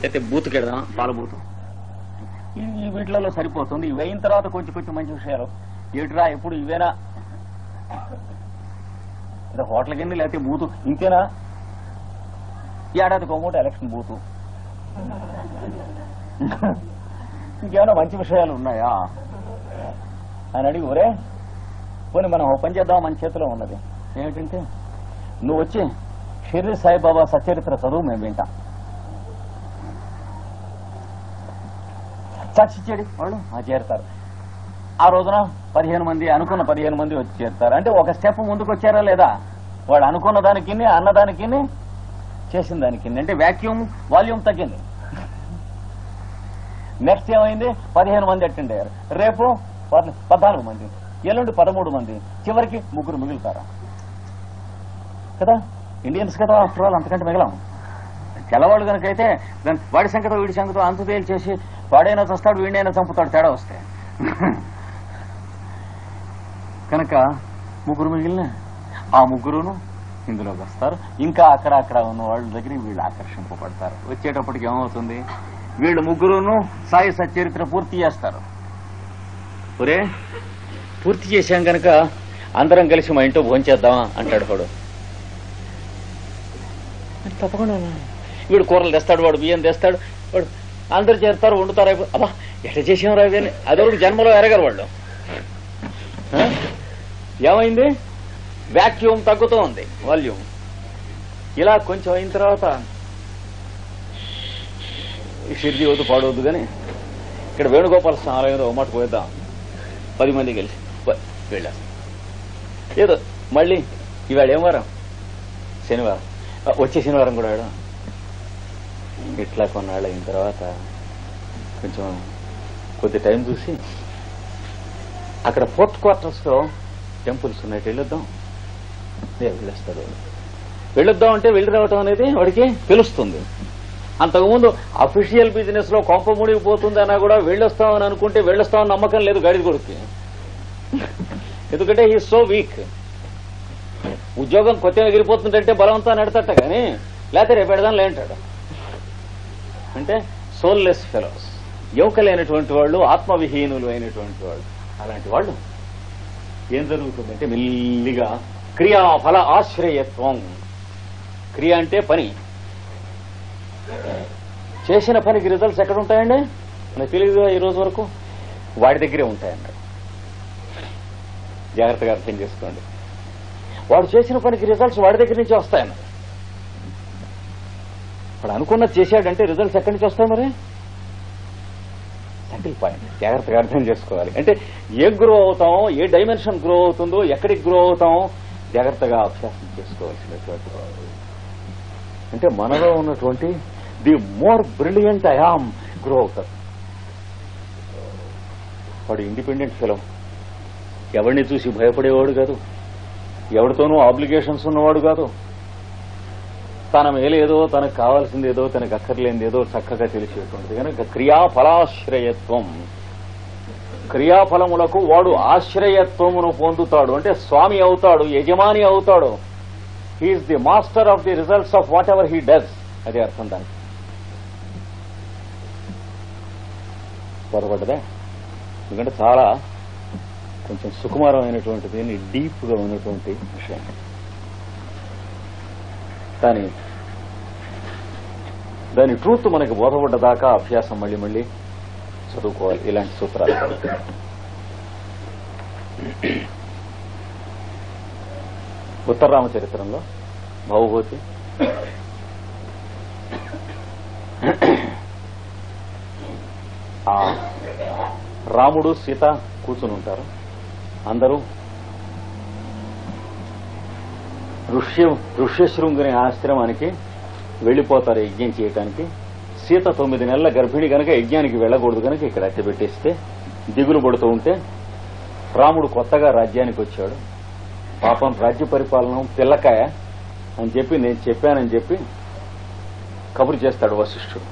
అయితే బూత్కి వెడదాం, పాల బూత్. ఈ వీటిలలో సరిపోతుంది. ఇవి అయిన తర్వాత కొంచెం కొంచెం మంచి విషయాలు. ఏట్రా ఎప్పుడు ఇవేనా? హోటల్ కింద లేకపోతే బూతు ఇంకేనా? ఏడాదికి ఒకటి ఎలక్షన్ బూతు. ఇంకేమైనా మంచి విషయాలు ఉన్నాయా అని అడిగి, ఒరే పోనీ మనం ఓ పని చేద్దాం, మన చేతిలో ఉన్నది ఏమిటంటే, నువ్వు వచ్చి షిర్డీ సాయిబాబా సచరిత్ర చదువు, మేము వింటాం. చర్చించేది వాళ్ళు చేరుతారు. ఆ రోజున 15 మంది, అనుకున్న 15 మంది వచ్చి చేరుతారు. అంటే ఒక స్టెప్ ముందుకు వచ్చారా లేదా? వాడు అనుకున్న దానికి, అన్నదానికి, చేసిన దానికి. అంటే వాక్యూమ్ వాల్యూమ్ తగ్గింది. నెక్స్ట్ ఏమైంది? 15 మంది అటెండ్ అయ్యారు. రేపు 14 మంది, ఎల్లుండి 13 మంది, చివరికి 3 మిగులుతారా కదా? ఇండియన్స్ కదా ఆఫ్టర్ ఆల్, అంతకంటే మిగలం. తెల్లవాళ్ళు కనుకైతే వాడి సంగతో వీడి సంగతో అంత తేల్చేసి వాడైనా చస్తాడు, వీడైనా చంపుతాడు, తేడా వస్తే. కనుక 3 మిగిలిన ఆ 3 ఇందులోకి వస్తారు. ఇంకా అక్కడ ఉన్న వాళ్ళ దగ్గర వీళ్ళు ఆకర్షింపబడతారు. వచ్చేటప్పటికి ఏమవుతుంది? వీళ్ళు 3 సాయి సచరిత్ర పూర్తి చేస్తారు. ఒరే పూర్తి చేశాం కనుక అందరం కలిసి మా ఇంట్లో భోంచేద్దామా అంటాడు వాడు. తప్పకుండా వీడు కూరలు తెస్తాడు, వాడు బియ్యం తెస్తాడు, వాడు అందరు చేరుతారు, వండుతారు. అబ్బా ఎట్లా చేసాం రావి అని అదొకటి జన్మలో ఎరగరు వాళ్ళు. ఏమైంది? వాక్యూమ్ తగ్గుతూ ఉంది, వాల్యూమ్. ఇలా కొంచెం అయిన తర్వాత షిర్డీ వద్దు పాడవద్దు కానీ ఇక్కడ వేణుగోపాల స్వామి ఆలయంలో ఒక మాట పోయిద్దాం, 10 మంది కలిసి వెళ్ళాం. ఏదో మళ్ళీ ఇవాళ ఏం వారం? శనివారం. వచ్చే శనివారం కూడా ఆడ. ఇట్లా కొన్నాళ్ళు అయిన తర్వాత కొంచెం కొద్ది టైం చూసి అక్కడ ఫోర్త్ క్వార్టర్స్ లో టెంపుల్స్ ఉన్నాయి, వెళ్ళొద్దాం. వెళ్ళొస్తాడు. వెళ్ళొద్దాం అంటే వెళ్ళి రావటం అనేది వాడికి తెలుస్తుంది. అంతకుముందు అఫీషియల్ బిజినెస్ లో కొంప మునిగిపోతుంది అన్నా కూడా వెళ్ళొస్తామని అనుకుంటే వెళ్ళొస్తామని నమ్మకం లేదు గాడిద కొడుకు. ఎందుకంటే హీ సో వీక్. ఉద్యోగం కొత్తగా ఎగిరిపోతుందంటే బలవంతా నడతట కానీ లేకపోతే రేపు పెడదాం లేంటాడు. అంటే సోల్లెస్ ఫెలోస్, యువకులైనటువంటి వాళ్ళు, ఆత్మవిహీనులు అయినటువంటి వాళ్ళు. అలాంటి వాళ్ళు ఏం జరుగుతుందంటే మెల్లిగా క్రియాఫల ఆశ్రయత్వం. క్రియ అంటే పని. చేసిన పనికి రిజల్ట్స్ ఎక్కడ ఉంటాయండి? మనకు తెలియదు ఈ రోజు వరకు. వాడి దగ్గరే ఉంటాయన్నాడు. జాగ్రత్తగా అర్థం చేసుకోండి. వాడు చేసిన పనికి రిజల్ట్స్ వాడి దగ్గర నుంచి వస్తాయన్నాడు. వాడు అనుకున్నది చేశాడంటే రిజల్ట్స్ ఎక్కడి నుంచి వస్తాయి? మరి సెంట్రల్ పాయింట్ జాగ్రత్తగా అర్థం చేసుకోవాలి. అంటే ఏ గ్రో అవుతామో, ఏ డైమెన్షన్ గ్రో అవుతుందో, ఎక్కడికి గ్రో అవుతామో జాగ్రత్తగా అభ్యాసం చేసుకోవాల్సినటువంటి. అంటే మనలో ఉన్నటువంటి the more brilliant I am grow అవుతారు. వాడు ఇండిపెండెంట్ ఫెలో, ఎవరిని చూసి భయపడేవాడు కాదు, ఎవరితోనూ ఆబ్లిగేషన్స్ ఉన్నవాడు కాదు. తన మేలేదో, తనకు కావాల్సిందేదో, తనకు అక్కర్లేనిదేదో చక్కగా తెలిసేటువంటిది. కనుక క్రియాఫలాశ్రయత్వం. క్రియాఫలములకు వాడు ఆశ్రయత్వమును పొందుతాడు. అంటే స్వామి అవుతాడు, యజమాని అవుతాడు. He's the master of the results of whatever he does. అదే అర్థం దానికి. పొరపడ్డదా? ఎందుకంటే చాలా కొంచెం సుకుమారమైనటువంటిది, డీప్ గా ఉన్నటువంటి విషయం. కానీ దాని ట్రూత్ మనకి బోధపడ్డదాకా అభ్యాసం మళ్ళీ మళ్ళీ చదువుకోవాలి. ఇలాంటి సూత్రాలు ఉత్తర రామచరిత్రంలో భవభూతి రాముడు సీత కూర్చుని ఉంటారు. అందరూ ఋష్యశృంగుని ఆశ్రమానికి వెళ్లిపోతారు యజ్ఞం చేయడానికి. సీత 9 నెలల గర్భిణి కనుక యజ్ఞానికి వెళ్లకూడదు కనుక ఇక్కడ అట్టి పెట్టేస్తే దిగులు పడుతూ ఉంటే, రాముడు కొత్తగా రాజ్యానికి వచ్చాడు. పాపం రాజ్య పరిపాలన పిల్లకాయ అని చెప్పి నేను చెప్పానని చెప్పి కబురు చేస్తాడు వశిష్ఠుడు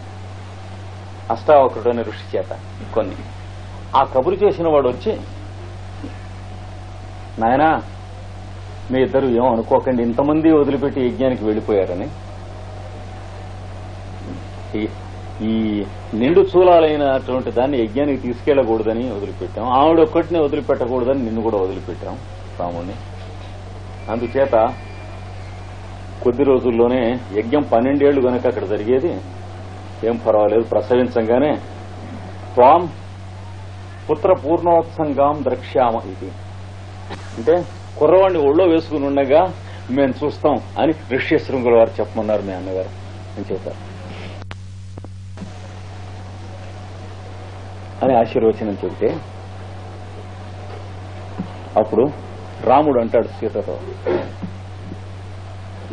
అష్టావక్రుడు అనే ఋషి చేత కొన్ని. ఆ కబురు చేసిన వాడు వచ్చి, నాయనా మీ ఇద్దరు ఏమో అనుకోకండి, ఇంతమంది వదిలిపెట్టి యజ్ఞానికి వెళ్లిపోయారని. ఈ నిండు చూలాలైనటువంటి దాన్ని యజ్ఞానికి తీసుకెళ్లకూడదని వదిలిపెట్టాం. ఆవిడ ఒక్కటిని వదిలిపెట్టకూడదని నిన్ను కూడా వదిలిపెట్టాం రాముడిని. అందుచేత కొద్ది రోజుల్లోనే యజ్ఞం 12 ఏళ్లు కనుక అక్కడ జరిగేది. ఏం పర్వాలేదు, ప్రసవించంగానే త్వాం పుత్ర పూర్ణోత్సంగాం ద్రక్ష్యామ ఇది అంటే కుర్రవాడిని ఒళ్ళో వేసుకుని ఉండగా మేము చూస్తాం అని ఋష్యశృంగుల వారు చెప్పమన్నారు మీ అన్నగారు అని చెబుతారు అని ఆశీర్వచనం చెబితే అప్పుడు రాముడు అంటాడు సీతతో,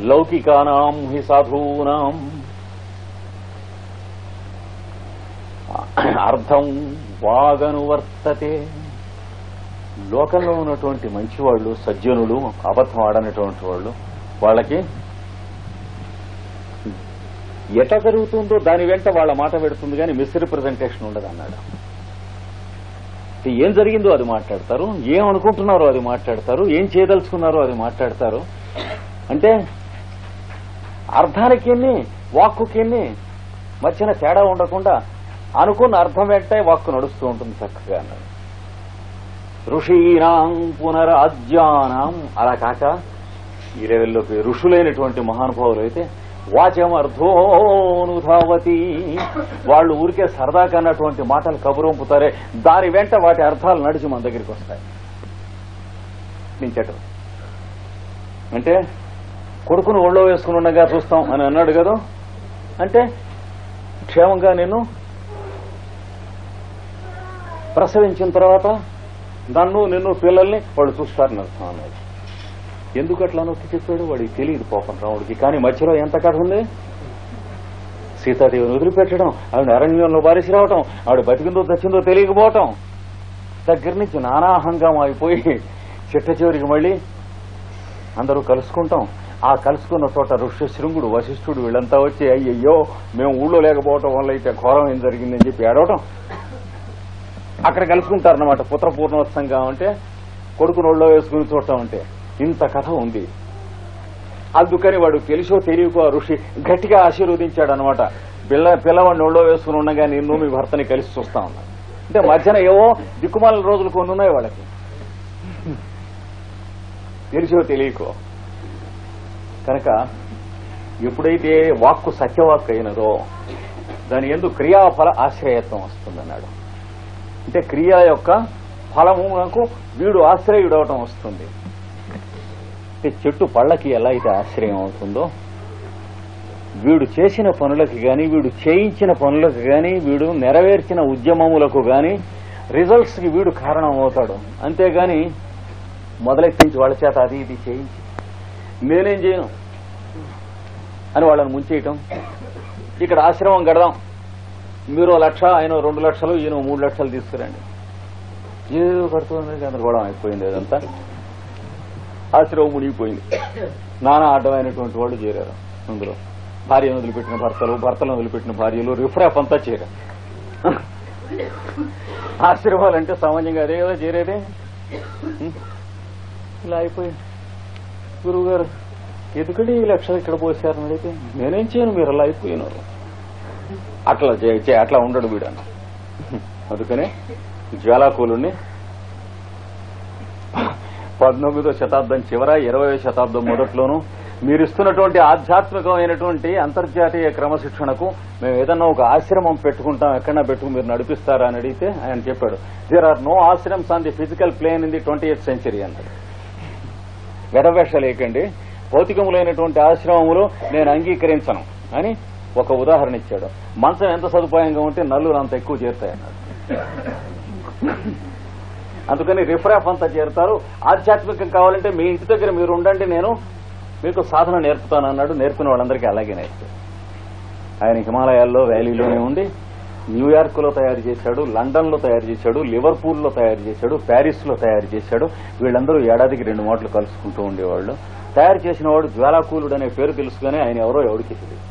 లౌకికానాం హి సాధూనాం అర్థం వాగనువర్తతే. లోకంలో ఉన్నటువంటి మంచివాళ్లు, సజ్జనులు, అబద్ధం ఆడనటువంటి వాళ్ళు, వాళ్ళకి ఎట జరుగుతుందో దాని వెంట వాళ్ళ మాట పెడుతుంది కానీ మిస్రిప్రజెంటేషన్ ఉండదు అన్నాడు. ఏం జరిగిందో అది మాట్లాడతారు, ఏం అనుకుంటున్నారో అది మాట్లాడతారు, ఏం చేయదలుచుకున్నారో అది మాట్లాడతారు. అంటే అర్థానికి వాక్కుకి మధ్యన తేడా ఉండకుండా అనుకున్న అర్థం వెంటే వాక్కు నడుస్తూ ఉంటుంది చక్కగా అన్నాడు. ఋషీనాం పునరాజ్యానాం, అలా కాక ఈ లెవెల్లోకి ఋషులైనటువంటి మహానుభావులు అయితే వాచం అర్థోనుధావతి, వాళ్ళు ఊరికే సరదా కన్నటువంటి మాటలు కబురంపుతారే, దాని వెంట వాటి అర్థాలు నడిచి మన దగ్గరికి వస్తాయి. నించట అంటే కొడుకును ఒళ్ళో వేసుకుని ఉండగా చూస్తాం అని అన్నాడు కదా. అంటే క్షేమంగా నేను ప్రసవించిన తర్వాత నిన్ను పిల్లల్ని వాళ్ళు చూస్తారని అర్థం అన్నాడు. ఎందుకు అట్లా నొక్కి చెప్పాడు వాడికి తెలియదు పాపం రాముడికి. కానీ మధ్యలో ఎంత కథ ఉంది, సీతాదేవిని వదిలిపెట్టడం, ఆవిడ అరణ్యంలో బారిసి రావటం, ఆవిడ బతికిందో తెచ్చిందో తెలియకపోవటం, దగ్గర నుంచి నానాహంగం అయిపోయి చిట్ట చివరికి మళ్ళీ అందరూ కలుసుకుంటాం. ఆ కలుసుకున్న చోట ఋష్యశృంగుడు, వశిష్ఠుడు వీళ్ళంతా వచ్చి అయ్యయ్యో మేము ఊళ్ళో లేకపోవటం వల్ల అయితే ఘోరం ఏం జరిగిందని చెప్పి ఏడవటం. అక్కడ కలుసుకుంటారన్నమాట. పుత్ర పూర్ణోత్సంగా అంటే కొడుకును ఒళ్ళో వేసుకుని చూడటం అంటే ఇంత కథ ఉంది. అందుకని వాడు తెలిసో తెలియకో ఋషి గట్టిగా ఆశీర్వదించాడు అనమాట. పిల్లవాడిని ఒళ్ళో వేసుకుని ఉండగా నిన్ను మీ భర్తని కలిసి చూస్తా ఉన్నాడు. అంటే మధ్యన ఏవో దిక్కుమాల రోజులు కొన్ని ఉన్నాయి వాళ్ళకి, తెలిసో తెలియకో. కనుక ఎప్పుడైతే వాక్కు సత్యవాక్కు అయినదో దాని యందు క్రియాఫల ఆశ్రయత్వం వస్తుందన్నాడు. అంటే క్రియ యొక్క ఫలమునకు వీడు ఆశ్రయుడవటం వస్తుంది. చెట్టు పళ్ళకి ఎలా అయితే ఆశ్రయం అవుతుందో వీడు చేసిన పనులకు గాని, వీడు చేయించిన పనులకు గాని, వీడు నెరవేర్చిన ఉద్యమములకు గాని రిజల్ట్స్ కి వీడు కారణం అవుతాడు. అంతేగాని మొదలెట్టించి వాళ్ళ చేత అది ఇది చేయించి నేనేం చేయను అని వాళ్ళని ముంచేయటం. ఇక్కడ ఆశ్రమం గడదాం, మీరు 1 లక్ష, ఆయన 2 లక్షలు, ఈయన 3 లక్షలు తీసుకురండి, ఏదో కడుతుంది గందరగోళం అయిపోయింది. అదంతా ఆశ్రమం మునిగిపోయింది. నానా అడ్డమైనటువంటి వాళ్ళు చేరారు అందులో. భార్యను వదిలిపెట్టిన భర్తలు, భర్తలను వదిలిపెట్టిన భార్యలు, రిఫ్రాఫ్ అంతా చేరారు. ఆశ్రమాలంటే సామాన్యంగా అదే కదా చేరేదే. ఇలా అయిపోయింది. గురువు గారు ఎందుకంటే ఈ లక్షలు ఇక్కడ పోసారని అడిగితే నేనేం చేయను, మీరు అలా అయిపోయినారు. అట్లా ఉండడు వీడన్న. అందుకనే జ్వాలాకూలుని 19వ శతాబ్దం చివర 20వ శతాబ్దం మొదట్లోనూ మీరిస్తున్నటువంటి ఆధ్యాత్మికమైనటువంటి అంతర్జాతీయ క్రమశిక్షణకు మేము ఏదన్నా ఒక ఆశ్రమం పెట్టుకుంటాం, ఎక్కడన్నా పెట్టుకుని మీరు నడిపిస్తారా అని అడిగితే ఆయన చెప్పాడు, there are no ashrams on the physical plane in the 20th century అన్నాడు. గడవేష లేకండి, భౌతికములైనటువంటి ఆశ్రమములు నేను అంగీకరించను అని ఒక ఉదాహరణ ఇచ్చాడు. మంచం ఎంత సదుపాయంగా ఉంటే నల్లులు అంత ఎక్కువ చేరుతాయన్నాడు. అందుకని రిఫ్రాఫ్ అంతా చేరుతారు. ఆధ్యాత్మికం కావాలంటే మీ ఇంటి దగ్గర మీరు ఉండండి, నేను మీకు సాధన నేర్పుతానన్నాడు. నేర్పిన వాళ్ళందరికీ అలాగే నేర్పారు. ఆయన హిమాలయాల్లో వ్యాలీలోనే ఉండి న్యూయార్క్ లో తయారు చేశాడు, లండన్ లో తయారు చేశాడు, లివర్పూల్ లో తయారు చేశాడు, ప్యారిస్ లో తయారు చేశాడు. వీళ్ళందరూ ఏడాదికి 2 మాటలు కలుసుకుంటూ ఉండేవాళ్ళు. తయారు చేసిన వాడు జ్వాలాకూలుడు అనే పేరు తెలుసుగానే ఆయన ఎవరో ఎవరికి తెలియదు.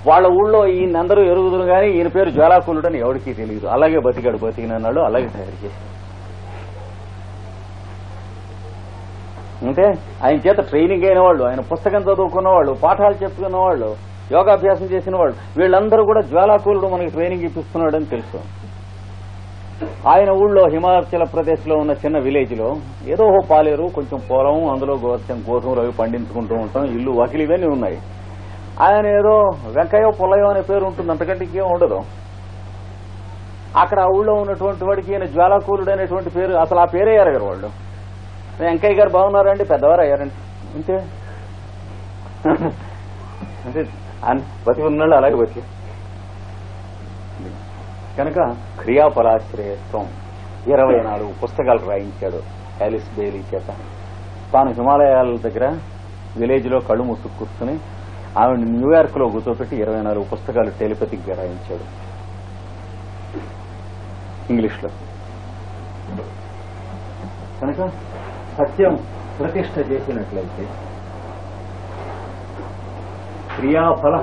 వాళ్ళ ఊళ్ళో ఈయనందరూ ఎరుగుదురు కానీ ఈయన పేరు జ్వాలాకూలుడు అని ఎవరికి తెలియదు. అలాగే బతికాడు, బతికినన్నాడు, అలాగే తయారు చేశాడు. అంటే ఆయన చేత ట్రైనింగ్ అయిన వాళ్ళు, ఆయన పుస్తకం చదువుకున్న వాళ్ళు, పాఠాలు చెప్పుకున్న వాళ్ళు, యోగాభ్యాసం చేసిన వాళ్ళు వీళ్ళందరూ కూడా జ్వాలాకూలుడు మనకి ట్రైనింగ్ ఇప్పిస్తున్నాడని తెలుసు. ఆయన ఊళ్ళో హిమాచల్ ప్రదేశ్ లో ఉన్న చిన్న విలేజ్ లో ఏదో పాలేరు, కొంచెం పొలం, అందులో గోధుమలు అవి పండించుకుంటూ ఉంటాం, ఇల్లు వాకిలి ఇవన్నీ ఉన్నాయి. ఆయన ఏదో వెంకయ్య పుల్లయ్య అనే పేరు ఉంటుంది, అంతకంటే ఇంకేం ఉండదు. అక్కడ ఆ ఊళ్ళో ఉన్నటువంటి వాడికి ఈయన జ్వాలాకూలుడు అనేటువంటి పేరు, అసలు ఆ పేరే ఎరగరు వాళ్ళు. వెంకయ్య గారు బాగున్నారండి, పెద్దవారు అయ్యారండి, అంతే. అంటే బతి ఉన్నాళ్ళు అలాగే బతి. కనుక క్రియాఫలాశ్రయత్వం 24 పుస్తకాలు రాయించాడు ఆలిస్ బెయిలీ చేత. తాను హిమాలయాల దగ్గర విలేజ్ లో కళ్ళు మూసుకు కూర్చుని ఆవిడ న్యూయార్క్ లో కూర్చోపెట్టి 24 పుస్తకాలు టెలిపతిక్ గా రాయించాడు ఇంగ్లీష్ లో. కనుక సత్యం ప్రతిష్ఠ చేసినట్లయితే క్రియాఫల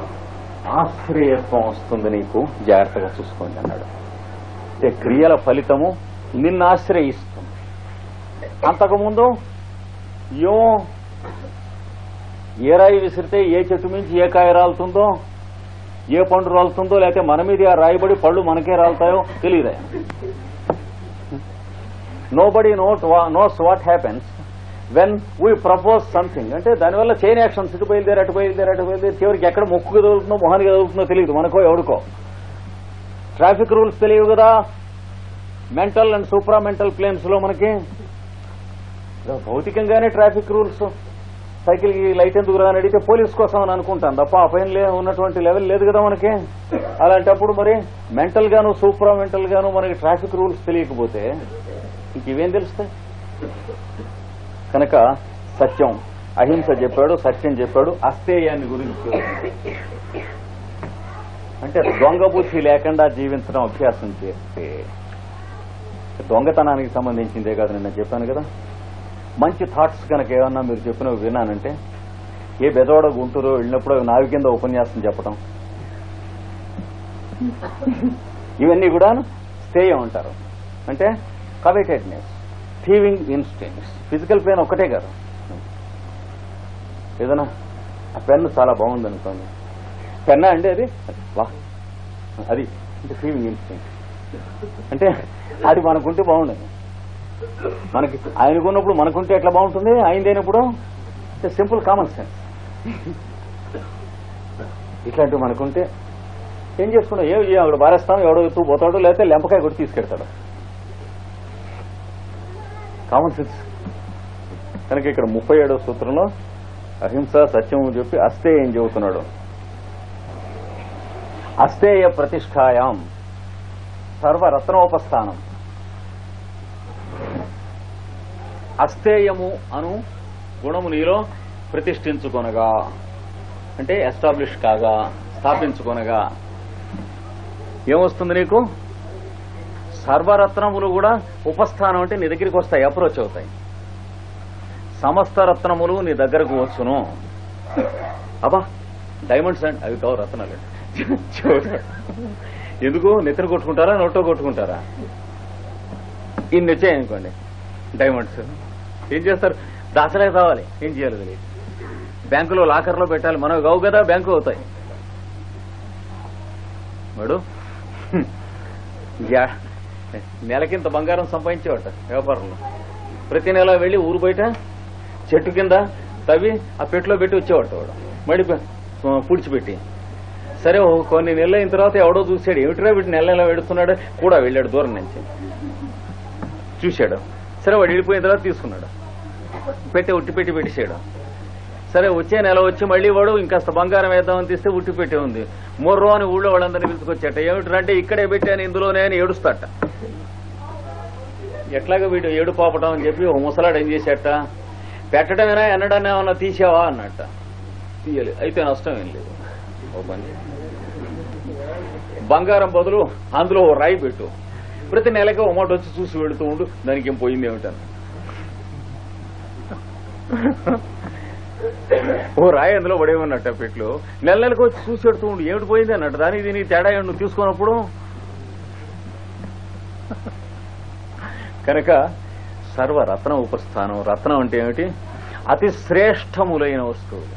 ఆశ్రయత్వం వస్తుంది, నీకు జాగ్రత్తగా చూసుకోండి అన్నాడు. అంటే క్రియల ఫలితము నిన్ను ఆశ్రయిస్తుంది. అంతకుముందు ఏ రాయి విసిరితే ఏ చెట్టు మించి ఏ కాయ రాలుతుందో, ఏ పండు రాలుతుందో, లేకపోతే మన మీద రాయబడి పళ్ళు మనకే రాలుతాయో తెలియదా. Nobody knows what happens when we propose something. అంటే దానివల్ల చైన్ యాక్షన్స్, ఇటు బయలుదేరి అటు బయలుదేరి అటు బయలుదేరి చివరికి ఎక్కడ ముక్కుకు తగులుతుందో మొహానికి తగులుతుందో తెలియదు మనకో ఎవరికో. ట్రాఫిక్ రూల్స్ తెలియవు కదా mental and supra mental planes లో మనకి. భౌతికంగానే ట్రాఫిక్ రూల్స్, సైకిల్ కి లైట్ ఎందుకు రాని అడిగితే పోలీస్ కోసం అని అనుకుంటాను తప్ప ఆ పైన ఉన్నటువంటి లెవెల్ లేదు కదా మనకి. అలాంటప్పుడు మరి మెంటల్ గాను సూప్రా మెంటల్ గాను మనకి ట్రాఫిక్ రూల్స్ తెలియకపోతే ఇంక ఇవేం తెలుస్తాయి. కనుక సత్యం, అహింస చెప్పాడు, సత్యం చెప్పాడు. అస్థేయాన్ని గురించి అంటే దొంగ బుద్ధి లేకుండా జీవించడం అభ్యాసం చేస్తే, దొంగతనానికి సంబంధించిందే కాదు నిన్న చెప్పాను కదా. మంచి థాట్స్ కనుక ఏమన్నా మీరు చెప్పినవి విన్నానంటే, ఏ బెదవాడ గుంటూరు వెళ్ళినప్పుడు నావి కింద ఉపన్యాసం చెప్పడం, ఇవన్నీ కూడా స్థేయం అంటారు. అంటే కమిటెడ్నెస్, థీవింగ్ ఇన్స్టింక్ట్స్. ఫిజికల్ పెయిన్ ఒక్కటే కాదు, ఏదైనా ఆ పెన్ను చాలా బాగుంది అనుకోండి, పెన్నా అంటే అది వా అది అంటే థీవింగ్ ఇన్స్టింక్ట్. అంటే అది మనకుంటే బాగుండదు. మనకి ఆయనకున్నప్పుడు మనకుంటే ఎట్లా బాగుంటుంది, ఆయనదైనప్పుడు సింపుల్ కామన్ సెన్స్. ఇట్లాంటివి మనకుంటే ఏం చేసుకుంటాం, ఏమి అక్కడ బారేస్తాం, ఎవడో ఎత్తు పోతాడు, లేకపోతే లెంపకాయ కొట్టి తీసుకెడతాడు. Common sense. కనుక ఇక్కడ 37వ సూత్రంలో అహింస సత్యం చెప్పి అస్థేయం చెబుతున్నాడు. అస్థేయ ప్రతిష్టాయాం సర్వరత్నోపస్థానం. అస్థేయము అను గుణము నీలో ప్రతిష్ఠించుకొనగా, అంటే ఎస్టాబ్లిష్ కాగా, స్థాపించుకొనగా ఏమొస్తుంది నీకు? సర్వరత్నములు కూడా ఉపస్థానం అంటే నీ దగ్గరికి వస్తాయి, అప్రోచ్ అవుతాయి. సమస్త రత్నములు నీ దగ్గరకు వచ్చును. అబ్బా డైమండ్స్ అండ్ అవి కావు రత్నాలు. ఎందుకు నెత్తిన కొట్టుకుంటారా, నోట్లో కొట్టుకుంటారా? ఇన్ని వచ్చాయనుకోండి డైమండ్స్, ఏం చేస్తారు? దాచలేక కావాలి, ఏం చేయాలి తెలియదు. బ్యాంకులో లాకర్లో పెట్టాలి, మనకు కావు కదా, బ్యాంకు అవుతాయి. వాడు నెలకింత బంగారం సంపాదించేవాట వ్యాపారంలో. ప్రతి నెల వెళ్లి ఊరు బయట చెట్టు కింద తవ్వి ఆ పెట్టిలో పెట్టి వచ్చేవాట వాడు, మళ్ళీ పుడిచిపెట్టి. సరే కొన్ని నెలలు అయిన తర్వాత ఎవడో చూశాడు, ఏమిటిరా వీటి నెల నెల వెడుతున్నాడు కూడా, వెళ్ళాడు దూరం నుంచి చూశాడు. సరే వాడు వెళ్ళిపోయిన తర్వాత తీసుకున్నాడు, ఉట్టి పెట్టి పెట్టేశాడు. సరే వచ్చే నెల వచ్చి మళ్ళీ వాడు ఇంకాస్త బంగారం వేద్దామని తీస్తే ఉట్టి పెట్టే ఉంది. మొర్రో అని ఊళ్ళో వాళ్ళందరినీ పిలుచుకొచ్చాట. ఏమిటంటే ఇక్కడే పెట్టాను ఇందులోనే అని ఏడుస్తాట. ఎట్లాగా వీడు ఏడు పాపటం అని చెప్పి ఒక ముసలాడు ఏం చేశాట, పెట్టడమేనా ఎన్నడానే ఏమన్నా తీసావా అన్నట్ట. తీయలేదు. అయితే నష్టం ఏం లేదు, ఓ పని బంగారం బదులు అందులో ఓ రాయి పెట్టు, ప్రతి నెలకి ఓ మాట వచ్చి చూసి వెళుతూ ఉండు, దానికి ఏం పోయింది ఏమిటని. ఓ రాయి అందులో పడేమన్నట్ట పెట్లు, నెల నెలకు వచ్చి చూసి పెడుతూ ఉండు, ఏమిటి పోయింది అన్నట్టు. దానికి దీనికి తేడా నువ్వు తీసుకున్నప్పుడు. కనుక సర్వరత్న ఉపస్థానం. రత్నం అంటే ఏమిటి? అతి శ్రేష్టములైన వస్తువులు.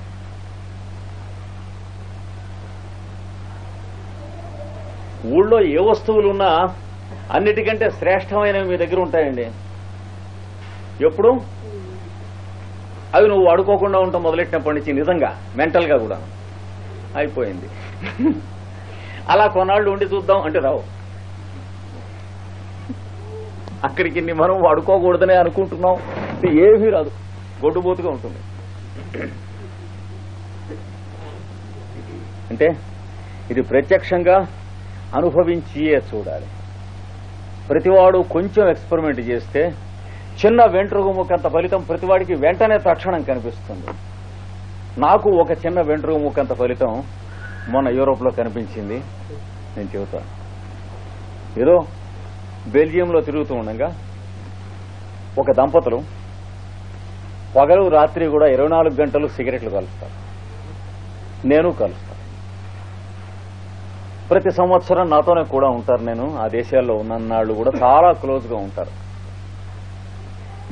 ఊళ్ళో ఏ వస్తువులున్నా అన్నిటికంటే శ్రేష్టమైనవి మీ దగ్గర ఉంటాయండి. ఎప్పుడు అవి నువ్వు వాడుకోకుండా ఉంటాం మొదలెట్టినప్పటి నుంచి నిజంగా మెంటల్ గా కూడా అయిపోయింది. అలా కొన్నాళ్ళు ఉండి చూద్దాం అంటే రావు. అక్కడికి మనం వాడుకోకూడదనే అనుకుంటున్నాం, ఏమీ రాదు, గొడ్డుబోతుగా ఉంటుంది. అంటే ఇది ప్రత్యక్షంగా అనుభవించియే చూడాలి. ప్రతివాడు కొంచెం ఎక్స్పెరిమెంట్ చేస్తే చిన్న వెంట్రుక ముక్కంత ఫలితం ప్రతివాడికి వెంటనే తక్షణం కనిపిస్తుంది. నాకు ఒక చిన్న వెంట్రుక ముక్కంత ఫలితం మొన్న యూరోప్ లో కనిపించింది. నేను చెబుతాను. ఏదో బెల్జియంలో తిరుగుతూ ఉండగా ఒక దంపతులు పగలు రాత్రి కూడా 24 గంటలు సిగరెట్లు కలుస్తారు. నేను కలుస్తాను. ప్రతి సంవత్సరం నాతోనే కూడా ఉంటారు. నేను ఆ దేశాల్లో ఉన్నన్నాళ్ళు కూడా చాలా క్లోజ్ గా ఉంటారు.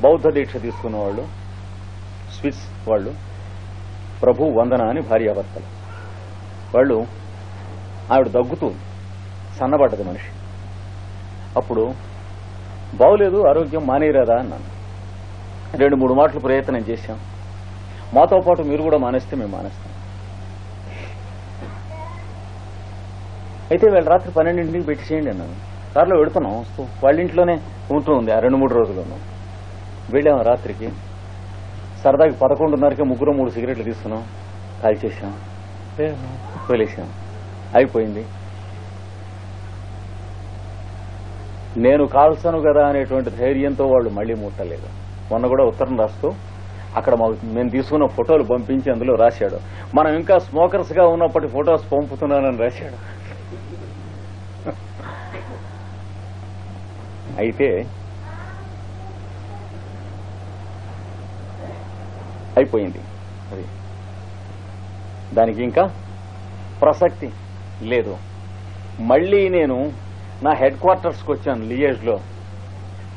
బౌద్ధ దీక్ష తీసుకున్న వాళ్ళు, స్విస్ వాళ్ళు, ప్రభు వందన అని భార్యాభర్తలు. వాళ్ళు ఆవిడ దగ్గుతూ సన్నబడ్డది మనిషి. అప్పుడు బాగులేదు, ఆరోగ్యం మానేయరాదా అన్నాను. 2-3 మాటలు ప్రయత్నం చేశాం. మాతో పాటు మీరు కూడా మానేస్తే మేము మానేస్తాం. అయితే వీళ్ళ రాత్రి 12ంటికి పెట్టి చేయండి అన్నాను. కారులో వెడుతున్నాం, వస్తూ వాళ్ళ ఇంట్లోనే ఉంటూ ఉంది ఆ 2-3 రోజులను. వెళ్ళాము రాత్రికి. సరదాకి 11:30కే 3 సిగరెట్లు తీసుకున్నాం, కాల్చేసాం, వెళ్ళేసాం. అయిపోయింది. నేను కాల్చను కదా అనేటువంటి ధైర్యంతో వాళ్ళు మళ్లీ ముట్టలేదు. మొన్న కూడా ఉత్తరం రాస్తూ అక్కడ మేము తీసుకున్న ఫోటోలు పంపించి అందులో రాశాడు, మనం ఇంకా స్మోకర్స్ గా ఉన్నప్పటి ఫోటోస్ పంపుతున్నానని రాశాడు. అయితే అయిపోయింది. అది దానికి ఇంకా ప్రసక్తి లేదు. మళ్ళీ నేను నా హెడ్ క్వార్టర్స్కి వచ్చాను లియేజ్ లో.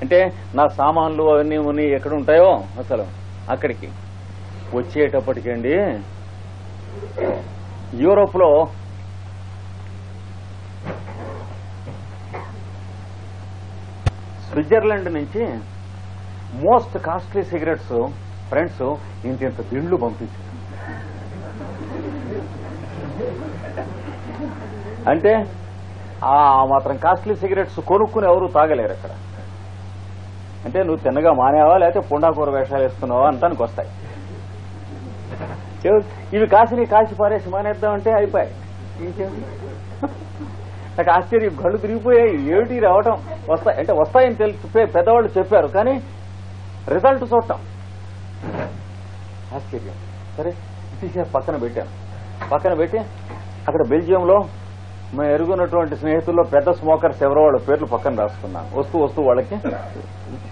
అంటే నా సామాన్లు అవన్నీ ఉన్ని ఎక్కడ ఉంటాయో అసలు అక్కడికి వచ్చేటప్పటికండి యూరోప్ లో స్విట్జర్లాండ్ నుంచి మోస్ట్ కాస్ట్లీ సిగరెట్స్ ఫ్రెండ్స్ ఇంత దిండ్లు పంపించారు. అంటే ఆ మాత్రం కాస్ట్లీ సిగరెట్స్ కొనుక్కుని ఎవరు తాగలేరు అక్కడ. అంటే నువ్వు తిన్నగా మానేవా లేకపోతే పుండాకూర వేషాలు వేస్తున్నావా అంతానికి వస్తాయి. ఇవి కాసి పారేసి మానేద్దామంటే అయిపోయాయి. నాకు ఆశ్చర్యం, కళ్ళు తిరిగిపోయాయి. ఏమిటి రావటం, వస్తాయి అంటే వస్తాయని తెలిసి పెద్దవాళ్ళు చెప్పారు, కానీ రిజల్ట్ చూడటం ఆశ్చర్యం. సరే తీసేసి పక్కన పెట్టాను. పక్కన పెట్టి అక్కడ బెల్జియంలో మేము ఎరుగున్నటువంటి స్నేహితుల్లో పెద్ద స్మోకర్స్ ఎవరో వాళ్ళ పేర్లు పక్కన రాసుకున్నాను. వస్తూ వాళ్ళకి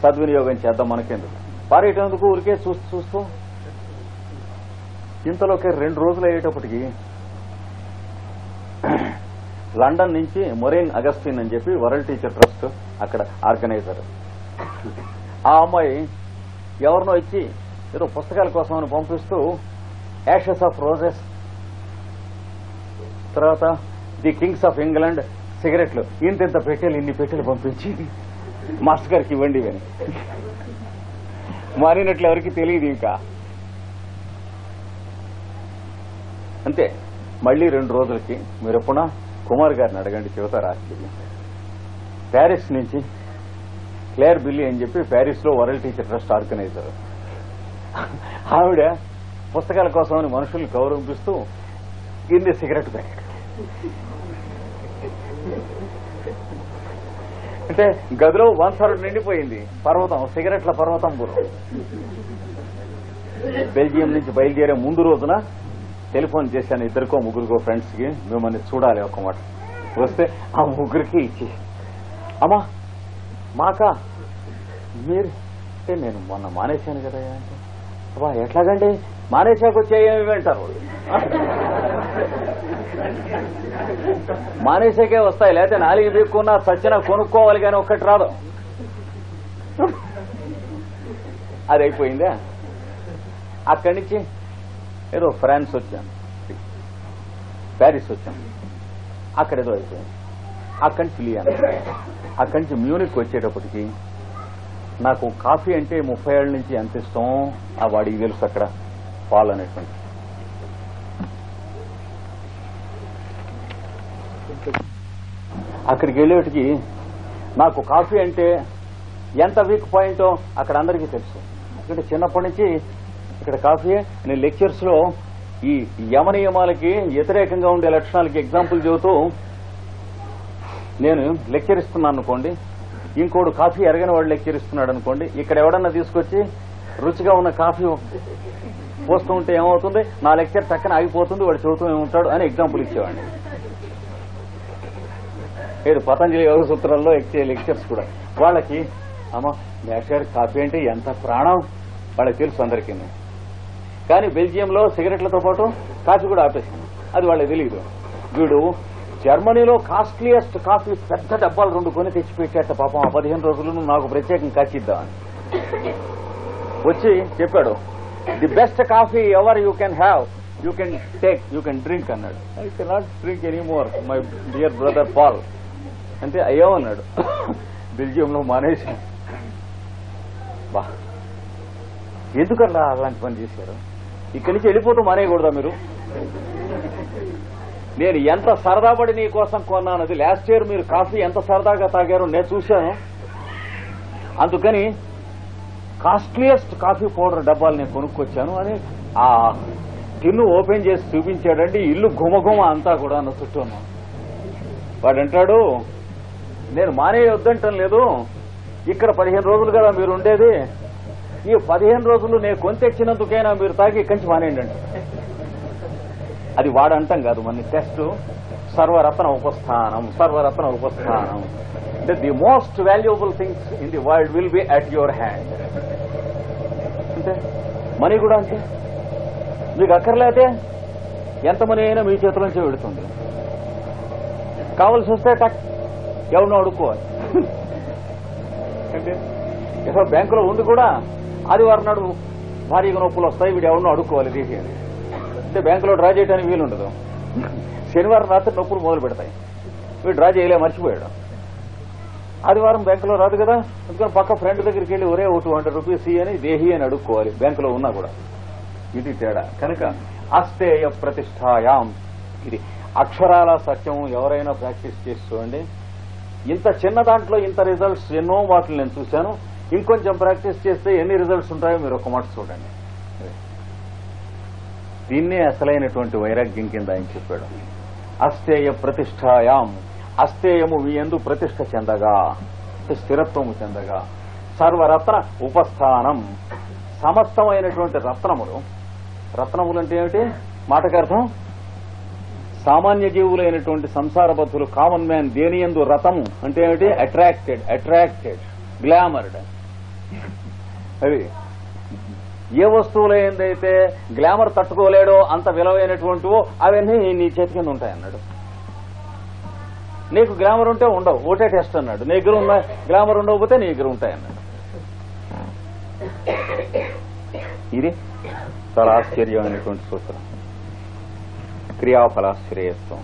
సద్వినియోగం చేద్దాం, మనకెందుకు పారేటందుకు ఊరికే చూస్తూ ఇంతలోకి 2 రోజులు అయ్యేటప్పటికి లండన్ నుంచి మొరేన్ అగస్టిన్ అని చెప్పి వరల్డ్ టీచర్ ట్రస్ట్ అక్కడ ఆర్గనైజర్, ఆ అమ్మాయి ఎవరినో ఇచ్చి ఏదో పుస్తకాల కోసం అని పంపిస్తూ యాషెస్ ఆఫ్ రోజెస్, తర్వాత ది కింగ్స్ ఆఫ్ ఇంగ్లాండ్ సిగరెట్లు ఇన్ని పెట్టెలు పంపించి మాస్టర్ గారికి ఇవ్వండి అని. మారినట్లు ఎవరికి తెలియదు ఇంకా. అంతే. మళ్ళీ 2 రోజులకి మీరు ఎప్పుడా కుమార్ గారిని అడగండి, చెబుతారు ఆశ్చర్యం. ప్యారిస్ నుంచి క్లేర్ బిల్లీ అని చెప్పి ప్యారిస్ లో వరల్డ్ టీచర్ ట్రస్ట్ ఆర్గనైజర్, ఆవిడ పుస్తకాల కోసమని మనుషుల్ని గౌరవిస్తూ ఇన్ని సిగరెట్ ప్యాకెట్. అంటే గదిలో 1/3 నిండిపోయింది. పర్వతం, సిగరెట్ల పర్వతం పూర్వం. బెల్జియం నుంచి బయలుదేరే ముందు రోజున టెలిఫోన్ చేశాను 2-3 ఫ్రెండ్స్ కి, మిమ్మల్ని చూడాలి ఒక మాట. వస్తే ఆ 3కి ఇచ్చి, అమ్మా మాకా మీరు అంటే నేను మొన్న మానేశాను కదా అంటే, అబ్బా ఎట్లాగండి మానేశాక వచ్చాయేమి అంటారు. మానేశాకే వస్తాయి, లేకపోతే 4 బీక్కున్నా సచ్చినా కొనుక్కోవాలి కానీ ఒక్కటి రాదు. అది అయిపోయిందా. అక్కడి నుంచి ఏదో ఫ్రాన్స్ వచ్చాను, ప్యారిస్ వచ్చాను, అక్కడేదో అయిపోయింది. అక్కడి నుంచి ఫిలియాను, అక్కడి నుంచి మ్యూనిక్ వచ్చేటప్పటికి నాకు కాఫీ అంటే 30 ఏళ్ల నుంచి ఎంత ఇష్టం ఆ వాడికి తెలుసు. అక్కడ పాల్ అనేటువంటి అక్కడికి వెళ్ళేటికి నాకు కాఫీ అంటే ఎంత వీక్ పాయింటో అక్కడ అందరికీ తెలుసు. ఎందుకంటే చిన్నప్పటి నుంచి ఇక్కడ కాఫీ నేను లెక్చర్స్ లో ఈ యమ నియమాలకి వ్యతిరేకంగా ఉండే లక్షణాలకి ఎగ్జాంపుల్ చెబుతూ నేను లెక్చర్ ఇస్తున్నాను అనుకోండి, ఇంకోడు కాఫీ ఎరగని వాడు లెక్చర్ ఇస్తున్నాడు అనుకోండి, ఇక్కడ ఎవడన్నా తీసుకొచ్చి రుచిగా ఉన్న కాఫీ పోస్తూ ఉంటే ఏమవుతుంది, నా లెక్చర్ చక్కన ఆగిపోతుంది, వాడు చదువుతూ ఉంటాడు అని ఎగ్జాంపుల్ ఇచ్చేవాడిని. ఏది పతంజలి యోగ సూత్రాల్లో ఎక్కే లెక్చర్స్ కూడా వాళ్ళకి అమ్మ మేష్ గారి కాఫీ అంటే ఎంత ప్రాణం వాళ్ళకి తెలుసు అందరికీ. కానీ బెల్జియంలో సిగరెట్లతో పాటు కాఫీ కూడా ఆపేసింది, అది వాళ్ళకి తెలియదు. వీడు జర్మనీలో కాస్ట్లీయెస్ట్ కాఫీ పెద్ద డబ్బాలు 2 కొని తెచ్చిపెట్టాట పాపం. ఆ 15 రోజులు నాకు ప్రత్యేకంగా కాచిద్దామని వచ్చి చెప్పాడు, the best coffee ever you can have, you can take, you can drink అన్నాడు. I cannot drink any more my dear brother Paul అంటే అయ్యో అన్నాడు. బెల్జియంలో మానేసి బా ఎందుకల్లా అలాంటి పని చేశారు, ఇక్కడి నుంచి వెళ్ళిపోతూ మానేయకూడదా మీరు? నేను ఎంత సరదా పడి నీ కోసం కొన్నాను, అది లాస్ట్ ఇయర్ మీరు కాఫీ ఎంత సరదాగా తాగారో నేను చూశాను. అందుకని కాస్ట్లీయెస్ట్ కాఫీ పౌడర్ డబ్బాలు నేను కొనుక్కొచ్చాను అని ఆ టిన్ను ఓపెన్ చేసి చూపించాడండి. ఇల్లు గుమగుమ అంతా కూడా నా చుట్టూ. వాడంటాడు, నేను మానేయొద్దంటం లేదు, ఇక్కడ 15 రోజులు కదా మీరు ఉండేది, ఈ 15 రోజులు నేను కొని తెచ్చినందుకైనా మీరు తాగి ఇక్కడి నుంచి మానేయండి అంట. అది వాడంటాం కాదు, మన టెస్ట్ సర్వరత్న ఉపస్థానం, సర్వరత్న ఉపస్థానం అంటే the most valuable things in the world will be at your hand. అంటే మనీ కూడా అంతే, మీకు అక్కర్లేతే ఎంత మనీ అయినా మీ చేతుల నుంచే పెడుతుంది. కావాల్సి వస్తే టక్ ఎవరినో అడుక్కోవాలి. అంటే ఏదో బ్యాంకులో ఉంది కూడా ఆదివారం నాడు భారీగా నొప్పులు వస్తాయి, వీడు ఎవరినో అడుక్కోవాలి తీసి అని. అంటే బ్యాంకులో డ్రా చేయడానికి వీలుండదు. శనివారం రాత్రి నొప్పులు మొదలు పెడతాయి, వీడు డ్రా చేయలే మర్చిపోయాడు. ఆదివారం బ్యాంకులో రాదు కదా, అందుకని పక్క ఫ్రెండ్ దగ్గరికి వెళ్ళి ఒరే 200 రూపీస్ అని దేహి అని అడుక్కోవాలి బ్యాంకులో ఉన్నా కూడా. ఇది తేడా. కనుక అస్తేయ ప్రతిష్టాయాం, ఇది అక్షరాల సత్యం. ఎవరైనా ప్రాక్టీస్ చేసి చూడండి, ఇంత చిన్న దాంట్లో ఇంత రిజల్ట్స్ ఎన్నో మాటలు నేను చూశాను. ఇంకొంచెం ప్రాక్టీస్ చేస్తే ఎన్ని రిజల్ట్స్ ఉంటాయో మీరు ఒక మాట చూడండి. దీన్నే అసలైనటువంటి వైరాగ్యం కింద ఆయన చెప్పాడు. అస్తేయ ప్రతిష్టాయాం, అస్తేయము మీ యందు ప్రతిష్ట చెందగా, స్థిరత్వము చెందగా, సర్వరత్న ఉపస్థానం, సమస్తమైనటువంటి రత్నములు. రత్నములు అంటే ఏమిటి మాటకు అర్థం? సామాన్య జీవులైనటువంటి సంసారబద్ధులు, కామన్ మ్యాన్ దేని యందు రతము అంటే ఏమిటి? అట్రాక్టెడ్, గ్లామర్డ్. అది ఏ వస్తువులు ఏందైతే గ్లామర్ తట్టుకోలేడో అంత విలువైనటువంటివో అవన్నీ నీ చేతి కింద ఉంటాయన్నాడు. నీకు గ్లామర్ ఉంటే ఉండవు, ఓటే టెస్ట్ అన్నాడు. నీ దగ్గర ఉన్న గ్లామర్ ఉండకపోతే నీ దగ్గర ఉంటాయన్నాడు. ఇది చాలా ఆశ్చర్యమైనటువంటి సూత్రం. క్రియాఫలాశ్రయత్వం,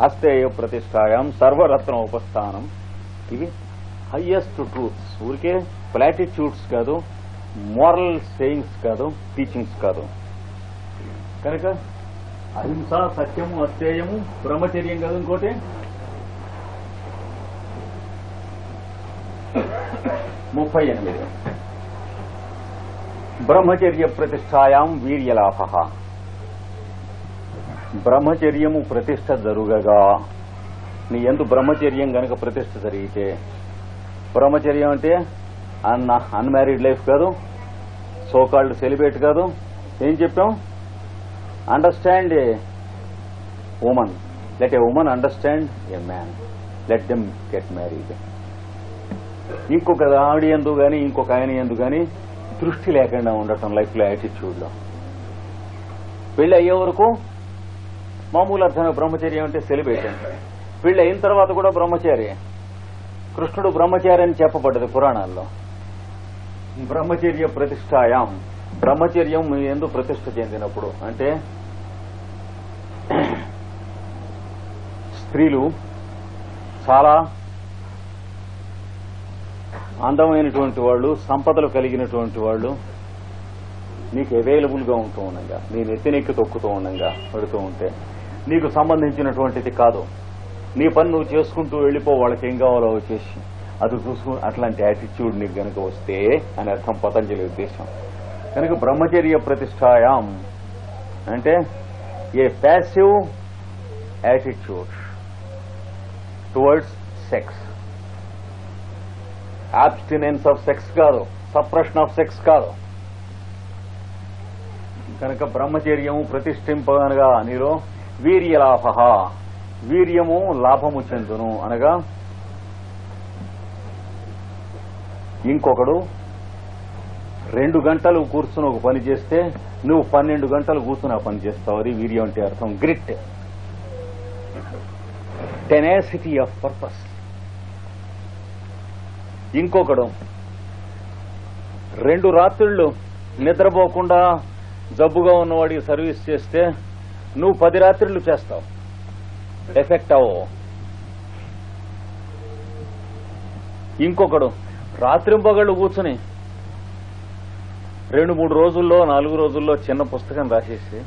అస్తేయ ప్రతిష్టాయాం, సర్వరత్న ఉపస్థానం. ఇవి హయ్యెస్ట్ ట్రూత్స్. ఊరికే ప్లాటిట్యూడ్స్ కాదు, మోరల్ సేయింగ్స్ కాదు, టీచింగ్స్ కాదు. కనుక అహింస, సత్యము, అస్తేయము, బ్రహ్మచర్యం కాదు. ఇంకోటి 38 బ్రహ్మచర్య ప్రతిష్టాయాం వీర్యలాభ. బ్రహ్మచర్యము ప్రతిష్ట జరుగగా, నీ యందు బ్రహ్మచర్యం గనక ప్రతిష్ట జరిగితే, బ్రహ్మచర్యం అంటే అన్మ్యారీడ్ లైఫ్ కాదు, సోకాల్డ్ సెలిబ్రేట్ కాదు. ఏం చెప్పాం? అండర్స్టాండ్ ఏ ఉమన్, లెట్ ఏ ఉమన్ అండర్స్టాండ్ ఏ man, let them get married. ఇంకొక ఆవిడ యందు గాని ఇంకొక ఆయన యందు గాని దృష్టి లేకుండా ఉండటం లైఫ్ లో, యాటిట్యూడ్ లో. పెళ్లి అయ్యే వరకు మామూలు అర్థమే బ్రహ్మచర్యం అంటే సెలిబ్రేట్ అంటే. పెళ్లి అయిన తర్వాత కూడా బ్రహ్మచారి. కృష్ణుడు బ్రహ్మచారి అని చెప్పబడ్డది పురాణాల్లో. బ్రహ్మచర్య ప్రతిష్టాయాం, బ్రహ్మచర్యం మీ యందు ప్రతిష్ట చెందినప్పుడు అంటే స్త్రీలు చాలా అందమైనటువంటి వాళ్ళు, సంపదలు కలిగినటువంటి వాళ్ళు నీకు అవైలబుల్గా ఉంటూ ఉండగా, నీ నెత్తినెక్కి తొక్కుతూ ఉండగా పెడుతూ ఉంటే నీకు సంబంధించినటువంటిది కాదు, నీ పని నువ్వు చేసుకుంటూ వెళ్ళిపో, వాళ్ళకి ఏం కావాలో వచ్చేసి అది చూసుకుని అట్లాంటి యాటిట్యూడ్ నీకు గనక వస్తే అని అర్థం పతంజలి ఉద్దేశం. కనుక బ్రహ్మచర్య ప్రతిష్టాయాం అంటే a passive attitude towards sex. Abstinence of sex కాదు, సప్రెషన్ ఆఫ్ సెక్స్ కాదు. కనుక బ్రహ్మచర్యము ప్రతిష్ఠింపనగా నీలో వీర్యలాభ, వీర్యము లాభము చెందును అనగా ఇంకొకడు 2 గంటలు కూర్చుని ఒక పని చేస్తే నువ్వు 12 గంటలు కూర్చుని ఆ పని చేస్తావు. అది వీర్యం అంటే అర్థం. Grit, tenacity of purpose. ఇంకొకడు 2 రాత్రుళ్ళు నిద్రపోకుండా జబ్బుగా ఉన్నవాడికి సర్వీస్ చేస్తే నువ్వు 10 రాత్రుళ్ళు చేస్తావు, ఎఫెక్ట్ అవ్వవు. ఇంకొకడు రాత్రింపగళ్ళు కూర్చుని 2-3 రోజుల్లో 4 రోజుల్లో చిన్న పుస్తకం రాసేసి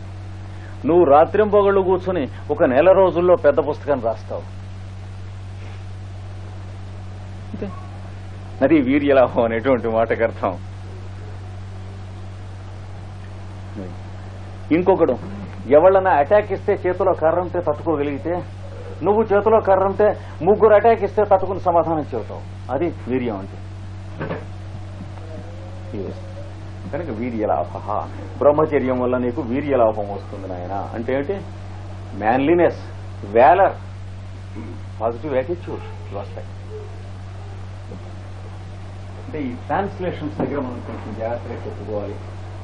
నువ్వు రాత్రింపగళ్ళు కూర్చుని 1 నెల రోజుల్లో పెద్ద పుస్తకం రాస్తావు. అది వీర్యలాభం అనేటువంటి మాటకు అర్థం. ఇంకొకడు ఎవళ్ళన్నా అటాక్ ఇస్తే చేతిలో కర్ర ఉంటే తట్టుకోగలిగితే నువ్వు చేతిలో కర్ర ఉంటే 3 అటాక్ ఇస్తే తట్టుకుని సమాధానం చెబుతావు. అది వీర్యం అంటే. కనుక వీర్యలాభ, బ్రహ్మచర్యం వల్ల నీకు వీర్యలాభం వస్తుంది నాయన. అంటే ఏంటి? మ్యాన్లీనెస్, వ్యాలర్, పాజిటివ్ యాటిట్యూడ్ వస్తాయి. అంటే ఈ ట్రాన్స్లేషన్స్ దగ్గర మనం కొంచెం జాగ్రత్తగా చెప్పుకోవాలి,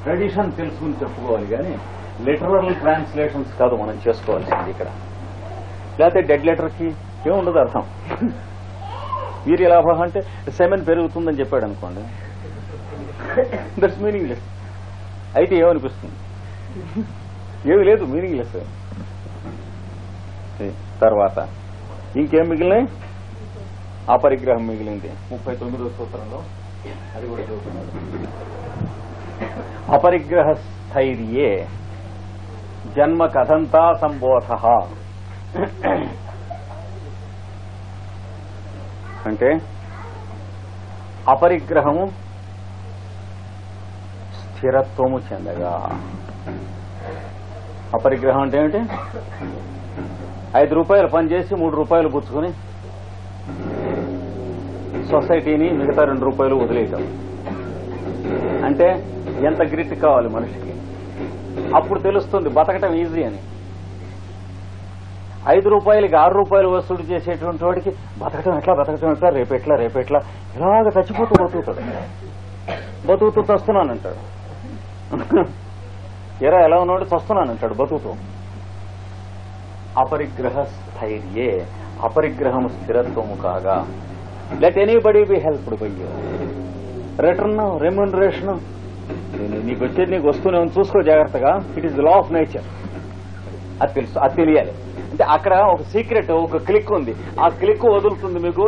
ట్రెడిషన్ తెలుసుకుని చెప్పుకోవాలి. కానీ లిటరల్ ట్రాన్స్లేషన్స్ కాదు మనం చేసుకోవాల్సింది ఇక్కడ. లేకపోతే డెడ్ లెటర్కి ఏముండదు అర్థం. వీర్యలాభ అంటే సెమెన్ పెరుగుతుందని చెప్పాడు అనుకోండి, దట్స్ మీనింగ్లెస్. అయితే ఏమనిపిస్తుంది? ఏమి లేదు, మీనింగ్లెస్. తర్వాత ఇంకేం మిగిలినాయి? అపరిగ్రహం మిగిలింది 39వ సూత్రంలో. అది కూడా చదువుతున్నాడు. అపరిగ్రహ స్థైర్యే జన్మ కథంతా సంబోధ. అంటే అపరిగ్రహము స్థిరత్వము చెందగా. అపరిగ్రహం అంటే ఏమిటి? 5 రూపాయలు పనిచేసి 3 రూపాయలు పుచ్చుకొని సొసైటీని మిగతా 2 రూపాయలు వదిలేయటం. అంటే ఎంత గ్రిట్ కావాలి మనిషికి. అప్పుడు తెలుస్తుంది బతకటం ఈజీ అని. 5 రూపాయలకి 6 రూపాయలు వసూలు చేసేటువంటి వాడికి బతకటం ఎట్లా రేపెట్లా ఇలాగ చచ్చిపోతూ బతుకుతూ చస్తున్నానంటాడు. ఎలా ఉన్నాడు? చస్తున్నానంటాడు బతుకుతూ. అపరిగ్రహ స్థైర్యే, అపరిగ్రహం స్థిరత్వము కాగా. Let anybody be helped by you. Return, remuneration నీకు వచ్చేది నీకు వస్తూనే ఉంది, చూసుకో జాగ్రత్తగా. It is the law of nature. అది తెలుసు, అది తెలియాలి. అంటే అక్కడ ఒక సీక్రెట్, ఒక క్లిక్ ఉంది. ఆ క్లిక్ వదులుతుంది మీకు.